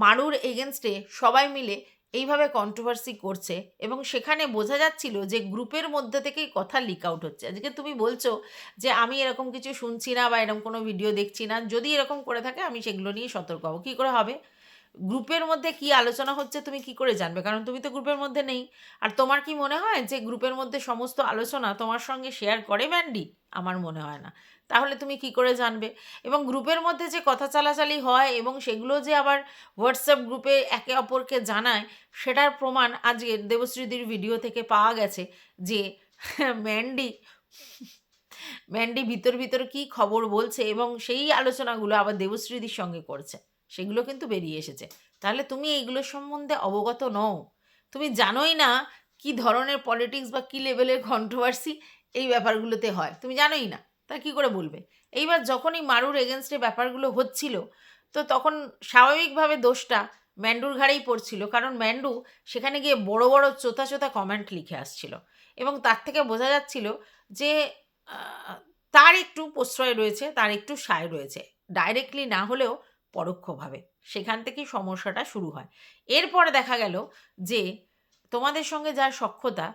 মারুর এগেনস্টে সবাই মিলে এইভাবে কন্ট্রোভার্সি করছে, এবং সেখানে বোঝা যাচ্ছিল যে গ্রুপের মধ্যে থেকেই কথা লিক আউট হচ্ছে। আজকে তুমি বলছো যে আমি এরকম কিছু শুনছি না বা এরকম কোনো ভিডিও দেখছি না, যদি এরকম করে থাকে আমি সেগুলো নিয়ে সতর্ক হবো। কী করে হবে? গ্রুপের মধ্যে কি আলোচনা হচ্ছে তুমি কি করে জানবে? কারণ তুমি তো গ্রুপের মধ্যে নেই। আর তোমার কি মনে হয় যে গ্রুপের মধ্যে সমস্ত আলোচনা তোমার সঙ্গে শেয়ার করে ম্যান্ডি? আমার মনে হয় না। তাহলে তুমি কি করে জানবে? এবং গ্রুপের মধ্যে যে কথা চালাচালি হয় এবং সেগুলো যে আবার হোয়াটসঅ্যাপ গ্রুপে একে অপরকে জানায়, সেটার প্রমাণ আজকে দেবশ্রীদির ভিডিও থেকে পাওয়া গেছে যে ম্যান্ডি ম্যান্ডি ভিতর কী খবর বলছে এবং সেই আলোচনাগুলো আবার দেবশ্রীদির সঙ্গে করছে, সেগুলো কিন্তু বেরিয়ে এসেছে। তাহলে তুমি এইগুলোর সম্বন্ধে অবগত নও, তুমি জানোই না কি ধরনের পলিটিক্স বা কী লেভেলের কন্ট্রোভার্সি এই ব্যাপারগুলোতে হয়, তুমি জানোই না, তা কী করে বলবে? এইবার যখনই মারুর এগেনস্টে ব্যাপারগুলো হচ্ছিল, তো তখন স্বাভাবিকভাবে দোষটা ম্যান্ডুর ঘাড়েই পড়ছিল, কারণ ম্যান্ডু সেখানে গিয়ে বড় বড় চোতা চোতা কমেন্ট লিখে আসছিল এবং তার থেকে বোঝা যাচ্ছিল যে তার একটু প্রশ্রয় রয়েছে, তার একটু সায় রয়েছে, ডাইরেক্টলি না হলেও পরোক্ষভাবে। সেখান থেকেই সমস্যাটা শুরু হয়। এরপরে দেখা গেল যে তোমাদের সঙ্গে যার সখ্যতা,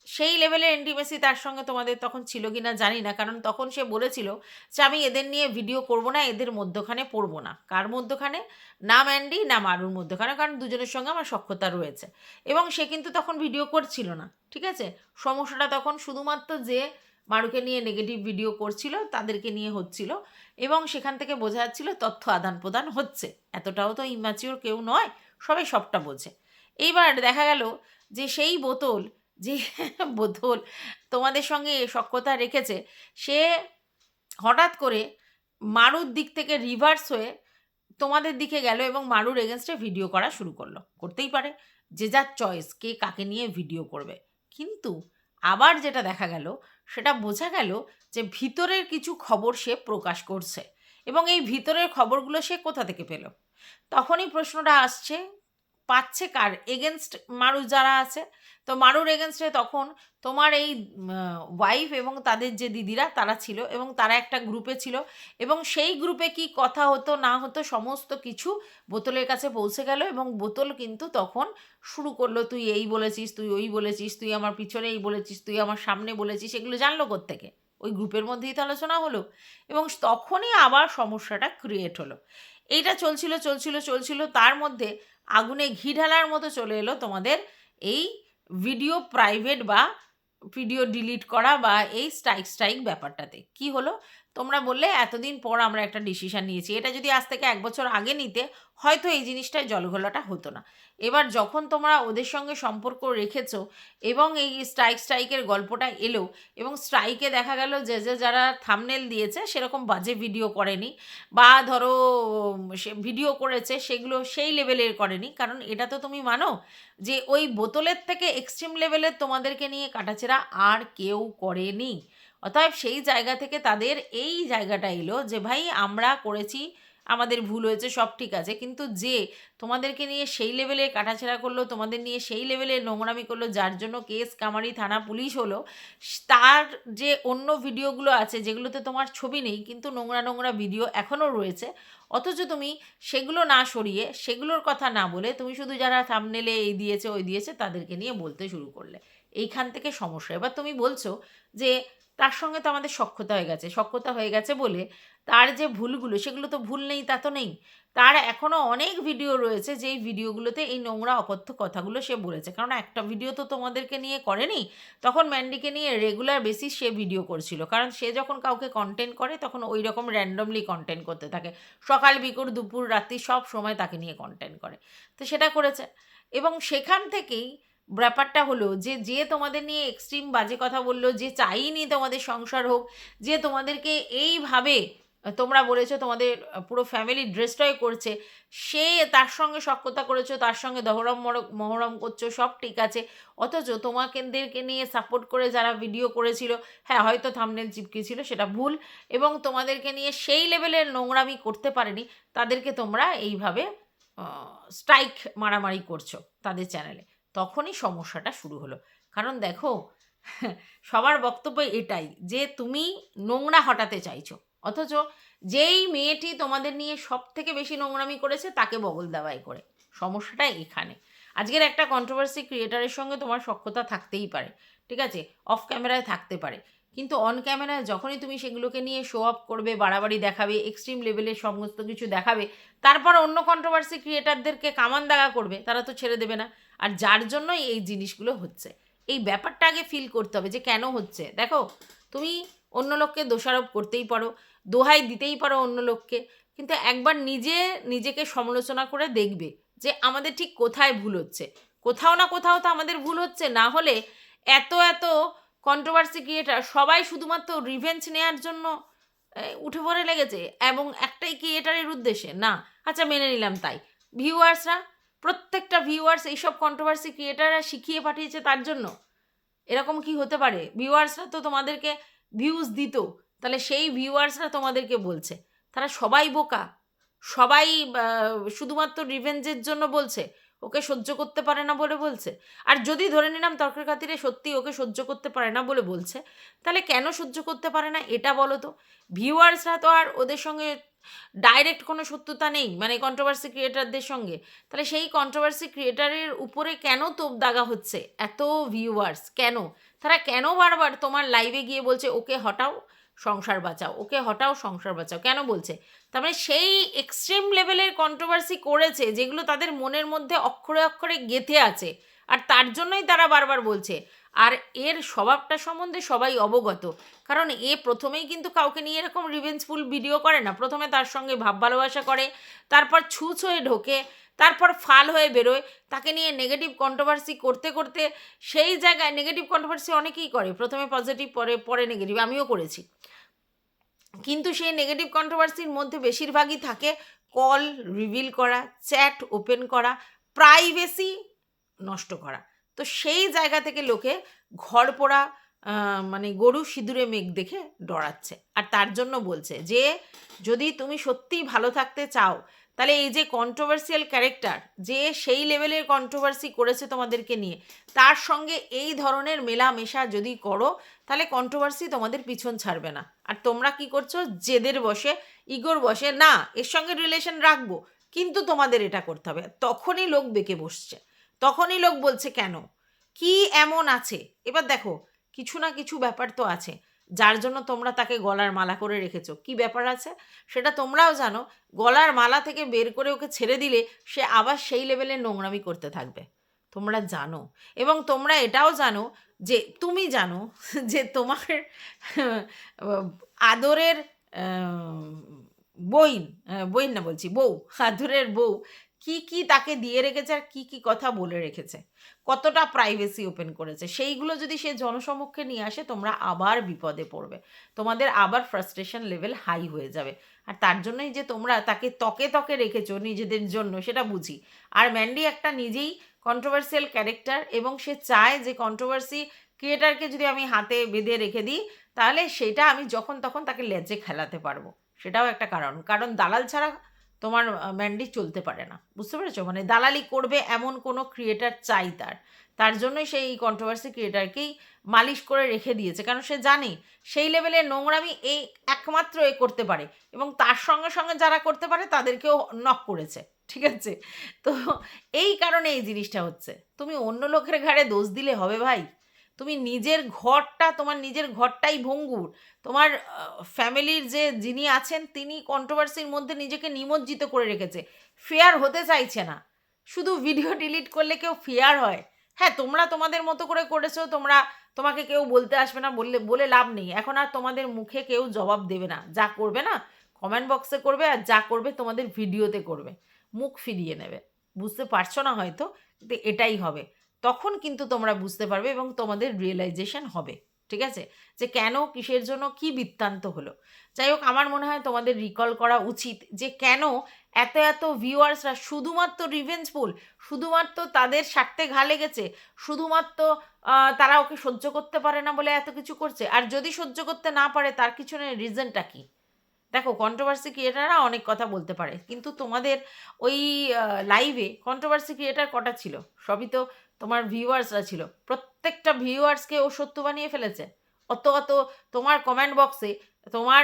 সেই লেভেলের ইন্টিমেসি তার সঙ্গে তোমাদের তখন ছিল কি না জানি না, কারণ তখন সে বলেছিল যে আমি এদের নিয়ে ভিডিও করব না, এদের মধ্যখানে পড়বো না। কার মধ্যখানে? না ম্যান্ডি না মারুর মধ্যখানে, কারণ দুজনের সঙ্গে আমার সখ্যতা রয়েছে। এবং সে কিন্তু তখন ভিডিও করছিল না, ঠিক আছে? সমস্যাটা তখন শুধুমাত্র যে মারুকে নিয়ে নেগেটিভ ভিডিও করছিল তাদেরকে নিয়ে হচ্ছিল, এবং সেখান থেকে বোঝা যাচ্ছিল তথ্য আদান প্রদান হচ্ছে। এতটাও তো ইম্যাচিওর কেউ নয়, সবাই সবটা বোঝে। এইবার দেখা গেল যে সেই বোতল যে বোতল তোমাদের সঙ্গে সখ্যতা রেখেছে, সে হঠাৎ করে মারুর দিক থেকে রিভার্স হয়ে তোমাদের দিকে গেল এবং মারুর এগেনস্টে ভিডিও করা শুরু করলো। করতেই পারে, যে যার চয়েস কে কাকে নিয়ে ভিডিও করবে। কিন্তু আবার যেটা দেখা গেল, সেটা বোঝা গেল যে ভিতরের কিছু খবর সে প্রকাশ করছে, এবং এই ভিতরের খবরগুলো সে কোথা থেকে পেল? তখনই প্রশ্নটা আসছে, পাচ্ছে কার? এগেনস্ট মারু যারা আছে। তো মারুর এগেনস্টে তখন তোমার এই ওয়াইফ এবং তাদের যে দিদিরা তারা ছিল, এবং তারা একটা গ্রুপে ছিল, এবং সেই গ্রুপে কি কথা হতো না হতো সমস্ত কিছু বোতলের কাছে পৌঁছে গেল, এবং বোতল কিন্তু তখন শুরু করলো, তুই এই বলেছিস, তুই ওই বলেছিস, তুই আমার পিছনে এই বলেছিস, তুই আমার সামনে বলেছিস। এগুলো জানলো কোত্থেকে? ওই গ্রুপের মধ্যেই তো আলোচনা হলো, এবং তখনই আবার সমস্যাটা ক্রিয়েট হলো। এইটা চলছিল, তার মধ্যে আগুনে ঘি ঢালার মতো চলে এলো তোমাদের এই ভিডিও প্রাইভেট বা ভিডিও ডিলিট করা বা এই স্ট্রাইক ব্যাপারটাতে। কি হলো? তোমরা বললে এতদিন পর আমরা একটা ডিসিশন নিয়েছি, এটা যদি আজ থেকে 1 বছর আগে নিতে হয়তো এই জিনিসটায় জলঘোলাটা হতো না। এবার যখন তোমরা ওদের সঙ্গে সম্পর্ক রেখেছো এবং এই স্ট্রাইকের গল্পটা এলো এবং স্ট্রাইকে দেখা গেল যে যারা থাম্বনেল দিয়েছে সেরকম বাজে ভিডিও করেনি, বা ধরো সে ভিডিও করেছে সেগুলো সেই লেভেলের করেনি, কারণ এটা তো তুমি মানো যে ওই বোতলের থেকে এক্সট্রিম লেভেলের তোমাদেরকে নিয়ে কাটাছেড়া আর কেউ করেনি। অতএব সেই জায়গা থেকে তাদের এই জায়গাটা এলো যে ভাই আমরা করেছি, আমাদের ভুল হয়েছে, সব ঠিক আছে, কিন্তু যে তোমাদেরকে নিয়ে সেই লেভেলে কাটাছেড়া করলো, তোমাদের নিয়ে সেই লেভেলে নোংরামি করলো, যার জন্য কেস কামারি থানা পুলিশ হলো, তার যে অন্য ভিডিওগুলো আছে যেগুলোতে তোমার ছবি নেই কিন্তু নোংরা নোংরা ভিডিও এখনও রয়েছে, অথচ তুমি সেগুলো না সরিয়ে, সেগুলোর কথা না বলে তুমি শুধু যারা থাম্বনেলে এই দিয়েছে ওই দিয়েছে তাদেরকে নিয়ে বলতে শুরু করলে। এইখান থেকে সমস্যা। এবার তুমি বলছো যে তার সঙ্গে তো আমাদের সখ্যতা হয়ে গেছে বলে তার যে ভুলগুলো, সেগুলো তো ভুল নেই তা তো নেই। তার এখনও অনেক ভিডিও রয়েছে যেই ভিডিওগুলোতে এই নোংরা অকথ্য কথাগুলো সে বলেছে, কারণ একটা ভিডিও তো তোমাদেরকে নিয়ে করেনি, তখন ম্যান্ডিকে নিয়ে রেগুলার বেসিস সে ভিডিও করছিল, কারণ সে যখন কাউকে কন্টেন্ট করে তখন ওই রকম র্যান্ডমলি কন্টেন্ট করতে থাকে, সকাল বিকুর দুপুর রাত্রি সব সময় তাকে নিয়ে কন্টেন্ট করে। তো সেটা করেছে এবং সেখান থেকেই ব্যাপারটা হলো যে যে তোমাদের নিয়ে এক্সট্রিম বাজে কথা বললো, যে চাইনি তোমাদের সংসার হোক, যে তোমাদেরকে এইভাবে তোমরা বলেছো তোমাদের পুরো ফ্যামিলি ডিস্ট্রয় করছে, সে তার সঙ্গে সখ্যতা করেছো, তার সঙ্গে দহরম মহরম করছো, সব ঠিক আছে, অথচ তোমাদেরকে নিয়ে সাপোর্ট করে যারা ভিডিও করেছিল, হ্যাঁ হয়তো থাম্বনেল চিপকেছিল সেটা ভুল, এবং তোমাদেরকে নিয়ে সেই লেভেলের নোংরামি করতে পারেনি, তাদেরকে তোমরা এইভাবে স্ট্রাইক মারামারি করছো তাদের চ্যানেলে। তখনই সমস্যাটা শুরু হলো। কারণ দেখো, সবার বক্তব্য এটাই যে তুমি নোংরা হটাতে চাইছো, অথচ যেই মেয়েটি তোমাদের নিয়ে সব থেকে বেশি নোংরামি করেছে তাকে বগল দাবাই করে। সমস্যাটা এখানে। আজকের একটা কন্ট্রোভার্সি ক্রিয়েটারের সঙ্গে তোমার সখ্যতা থাকতেই পারে, ঠিক আছে, অফ ক্যামেরায় থাকতে পারে, কিন্তু অন ক্যামেরায় যখনই তুমি সেগুলোকে নিয়ে শো অফ করবে, বাড়াবাড়ি দেখাবে, এক্সট্রিম লেভেলের সমস্ত কিছু দেখাবে, তারপর অন্য কন্ট্রোভার্সি ক্রিয়েটারদেরকে কামান দাগা করবে, তারা তো ছেড়ে দেবে না। আর যার জন্যই এই জিনিসগুলো হচ্ছে, এই ব্যাপারটা আগে ফিল করতে হবে যে কেন হচ্ছে। দেখো, তুমি অন্য লোককে দোষারোপ করতেই পারো, দোহাই দিতেই পারো অন্য লোককে, কিন্তু একবার নিজেকে সমালোচনা করে দেখবে যে আমাদের ঠিক কোথায় ভুল হচ্ছে। কোথাও না কোথাও তো আমাদের ভুল হচ্ছে, না হলে এত এত কন্ট্রোভার্সি ক্রিয়েটার সবাই শুধুমাত্র রিভেঞ্জ নেওয়ার জন্য উঠে পড়ে লেগেছে এবং একটাই ক্রিয়েটারের উদ্দেশ্যে না। আচ্ছা মেনে নিলাম তাই, ভিউয়ার্সরা, প্রত্যেকটা ভিউয়ার্স এইসব কন্ট্রোভার্সি ক্রিয়েটাররা শিখিয়ে পাঠিয়েছে তার জন্য? এরকম কি হতে পারে? ভিউয়ার্সরা তো তোমাদেরকে ভিউজ দিত, তাহলে সেই ভিউয়ার্সরা তোমাদেরকে বলছে, তারা সবাই বোকা? সবাই শুধুমাত্র রিভেঞ্জের জন্য বলছে? ওকে সহ্য করতে পারে না বলে বলছে? আর যদি ধরে নিলাম তর্কের খাতিরে সত্যি ওকে সহ্য করতে পারে না বলে বলছে, তাহলে কেন সহ্য করতে পারে না এটা বলো তো? ভিউয়ার্সরা তো আর ওদের সঙ্গে ডাইরেক্ট কোনো শত্রুতা নেই, মানে কন্ট্রোভার্সি ক্রিয়েটারদের সঙ্গে, তাহলে সেই কন্ট্রোভার্সি ক্রিয়েটারের উপরে কেন তোপ দাগা হচ্ছে এত ভিউয়ার্স? কেন তারা কেন বারবার তোমার লাইভে গিয়ে বলছে ওকে হটাও সংসার বাঁচাও, ওকে হটাও সংসার বাঁচাও? কেন বলছে? তার মানে সেই এক্সট্রিম লেভেলের কন্ট্রোভার্সি করেছে যেগুলো তাদের মনের মধ্যে অক্ষরে অক্ষরে গেঁথে আছে, আর তার জন্যই তারা বারবার বলছে। আর এর স্বভাবটা সম্বন্ধে সবাই অবগত, কারণ এ প্রথমেই কিন্তু কাউকে নিয়ে এরকম রিভেঞ্জফুল ভিডিও করে না। প্রথমে তার সঙ্গে ভাব ভালোবাসা করে, তারপর ছুঁচ হয়ে ঢোকে, তারপর ফাল হয়ে বেরোয়, তাকে নিয়ে নেগেটিভ কন্ট্রোভার্সি করতে করতে সেই জায়গায় নেগেটিভ কন্ট্রোভার্সি অনেকেই করে, প্রথমে পজিটিভ পরে পরে নেগেটিভ, আমিও করেছি, কিন্তু সেই নেগেটিভ কন্ট্রোভার্সির মধ্যে বেশিরভাগই থাকে কল রিভিল করা, চ্যাট ওপেন করা, প্রাইভেসি নষ্ট করা। তো সেই জায়গা থেকে লোকে ঘর পোড়া মানে গরু সিঁদুরে মেঘ দেখে ডরাচ্ছে। আর তার জন্য বলছে যে যদি তুমি সত্যিই ভালো থাকতে চাও, তাহলে এই যে কন্ট্রোভার্সিয়াল ক্যারেক্টার যে সেই লেভেলের কন্ট্রোভার্সি করেছে তোমাদেরকে নিয়ে, তার সঙ্গে এই ধরনের মেলামেশা যদি করো, তাহলে কন্ট্রোভার্সি তোমাদের পিছন ছাড়বে না। আর তোমরা কি করছো? জেদের বসে, ইগোর বসে, না এর সঙ্গে রিলেশন রাখবো কিন্তু তোমাদের এটা করতে হবে, তখনই লোক বেঁকে বসছে, তখনই লোক বলছে কেন, কি এমন আছে? এবার দেখো, কিছু না কিছু ব্যাপার তো আছে যার জন্য তোমরা তাকে গলার মালা করে রেখেছো। কি ব্যাপার আছে সেটা তোমরাও জানো। গলার মালা থেকে বের করে ওকে ছেড়ে দিলে সে আবার সেই লেভেলে নোংরামি করতে থাকবে, তোমরা জানো। এবং তোমরা এটাও জানো যে তুমি জানো যে তোমার আদরের বইন বইন না বলছি বউ, আদরের বউ কি তাকে দিয়ে রেখেছে আর কি কথা বলে রেখেছে, কতটা প্রাইভেসি ওপেন করেছে, সেইগুলো যদি সে জনসমক্ষে নিয়ে আসে তোমরা আবার বিপদে পড়বে, তোমাদের আবার ফ্রাস্ট্রেশন লেভেল হাই হয়ে যাবে। আর তার জন্যই যে তোমরা তাকে তকে রেখেছো নিজেদের জন্য সেটা বুঝি। আর ম্যান্ডি একটা নিজেই কন্ট্রোভার্সিয়াল ক্যারেক্টার এবং সে চায় যে কন্ট্রোভার্সি ক্রিয়েটারকে যদি আমি হাতে বেঁধে রেখে দিই তাহলে সেটা আমি যখন তখন তাকে লেজে খেলাতে পারবো, সেটাও একটা কারণ দালাল ছাড়া তোমার ম্যান্ডি চলতে পারে না, বুঝতে পেরেছো? মানে দালালি করবে এমন কোনো ক্রিয়েটার চাই তার জন্যই সেই কন্ট্রোভার্সি ক্রিয়েটারকেই মালিশ করে রেখে দিয়েছে, কারণ সে জানে সেই লেভেলের নোংরামি এই একমাত্র এ করতে পারে এবং তার সঙ্গে সঙ্গে যারা করতে পারে তাদেরকেও নক করেছে, ঠিক আছে? তো এই কারণে এই জিনিসটা হচ্ছে, তুমি অন্য লোকের ঘাড়ে দোষ দিলে হবে ভাই? তুমি নিজের ঘরটা, তোমার নিজের ঘরটাই ভঙ্গুর, তোমার ফ্যামিলির যে যিনি আছেন তিনি কন্ট্রোভার্সির মধ্যে নিজেকে নিমজ্জিত করে রেখেছে, ফেয়ার হতে চাইছে না। শুধু ভিডিও ডিলিট করলে কেউ ফেয়ার হয়? হ্যাঁ, তোমরা তোমাদের মতো করে করেছো, তোমাকে কেউ বলতে আসবে না, বলে লাভ নেই, এখন আর তোমাদের মুখে কেউ জবাব দেবে না, যা করবে না কমেন্ট বক্সে করবে আর যা করবে তোমাদের ভিডিওতে করবে, মুখ ফিরিয়ে নেবে। বুঝতে পারছো না হয়তো, কিন্তু এটাই হবে, তখন কিন্তু তোমরা বুঝতে পারবে এবং তোমাদের রিয়েলাইজেশন হবে, ঠিক আছে, যে কেন কিসের জন্য কি বৃত্তান্ত হলো। যাই হোক, আমার মনে হয় তোমাদের রিকল করা উচিত যে কেন এত ভিউয়ার্সরা শুধুমাত্র রিভেঞ্জফুল, শুধুমাত্র তাদের স্বার্থে ঘা লেগেছে, শুধুমাত্র তারা ওকে সহ্য করতে পারে না বলে এত কিছু করছে। আর যদি সহ্য করতে না পারে তার পিছনে রিজনটা কি? দেখো, কন্ট্রোভার্সি ক্রিয়েটাররা অনেক কথা বলতে পারে, কিন্তু তোমাদের ওই লাইভে কন্ট্রোভার্সি ক্রিয়েটার কটা ছিল? সবই তো তোমার ভিউয়ার্সরা ছিল, প্রত্যেকটা ভিউয়ার্সকে ও সত্য বানিয়ে ফেলেছে। অত তোমার কমেন্ট বক্সে, তোমার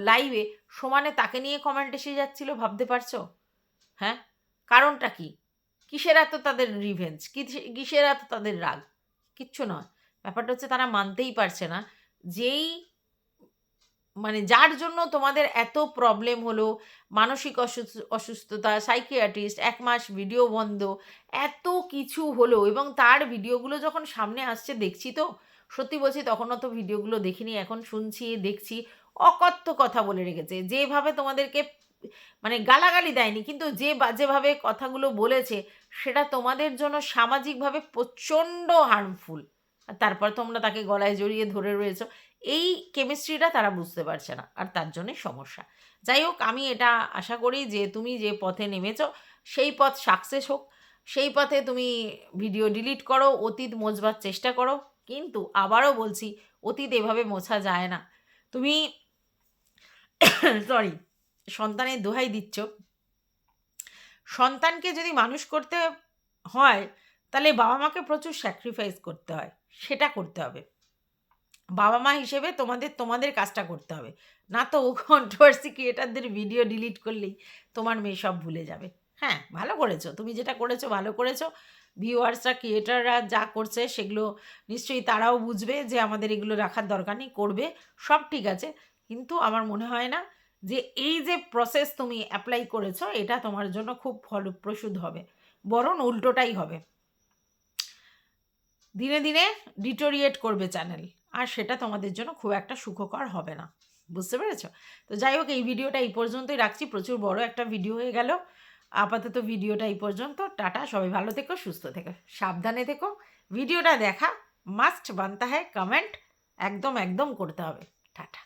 লাইভে সমানে তাকে নিয়ে কমেন্ট এসে যাচ্ছিল, ভাবতে পারছো? হ্যাঁ, কারণটা কি? কিসের এত তাদের রিভেঞ্জ, কিসের এত তাদের রাগ? কিচ্ছু নয়, ব্যাপারটা হচ্ছে তারা মানতেই পারছে না যেই মানে যার জন্য তোমাদের এত প্রবলেম হলো, মানসিক অসুস্থতা, সাইকিয়াট্রিস্ট, 1 মাস ভিডিও বন্ধ, এত কিছু হলো এবং তার ভিডিওগুলো যখন সামনে আসছে দেখছি, তো সত্যি বলছি তখনও তো ভিডিওগুলো দেখিনি, এখন শুনছি দেখছি, অকথ্য কথা বলে রেখেছে। যেভাবে তোমাদেরকে মানে গালাগালি দেয়নি, কিন্তু যে বাজেভাবে কথাগুলো বলেছে সেটা তোমাদের জন্য সামাজিকভাবে প্রচণ্ড হার্মফুল। আর তারপর তোমরা তাকে গলায় জড়িয়ে ধরে রয়েছো, এই কেমিস্ট্রিটা তারা বুঝতে পারছে না, আর তার জন্যই সমস্যা। যাই হোক, আমি এটা আশা করি যে তুমি যে পথে নেমেছো সেই পথ সাকসেস হোক, সেই পথে তুমি ভিডিও ডিলিট করো, অতীত মোছবার চেষ্টা করো, কিন্তু আবারও বলছি অতীত এভাবে মোছা যায় না। তুমি সরি, সন্তানের দোহাই দিচ্ছ, সন্তানকে যদি মানুষ করতে হয় তাহলে বাবা মাকে প্রচুর স্যাক্রিফাইস করতে হয়, সেটা করতে হবে। বাবা মা হিসেবে তোমাদের কাজটা করতে হবে, না তো কন্ট্রোভার্সি ক্রিয়েটারদের ভিডিও ডিলিট করলেই তোমার মেয়ে সব ভুলে যাবে। হ্যাঁ, ভালো করেছো, তুমি যেটা করেছো ভালো করেছো। ভিউয়ার্সরা, ক্রিয়েটাররা যা করছে সেগুলো নিশ্চয়ই তারাও বুঝবে যে আমাদের এগুলো রাখার দরকার নেই, করবে, সব ঠিক আছে। কিন্তু আমার মনে হয় না যে এই যে প্রসেস তুমি অ্যাপ্লাই করেছো এটা তোমার জন্য খুব ফলপ্রসূ হবে, বরং উল্টোটাই হবে, দিনে দিনে ডিটোরিয়েট করবে চ্যানেল, আর সেটা তোমাদের জন্য খুব একটা সুখকর হবে না, বুঝতে পেরেছো? তো যাই হোক, এই ভিডিওটা এই পর্যন্তই রাখছি, প্রচুর বড় একটা ভিডিও হয়ে গেল। আপাতত ভিডিওটা এই পর্যন্ত, টাটা, সবাই ভালো থেকো, সুস্থ থেকো, সাবধানে থেকো। ভিডিওটা দেখা মাস্ট বানতা হ্যায়, কমেন্ট একদম একদম করতে হবে। টাটা।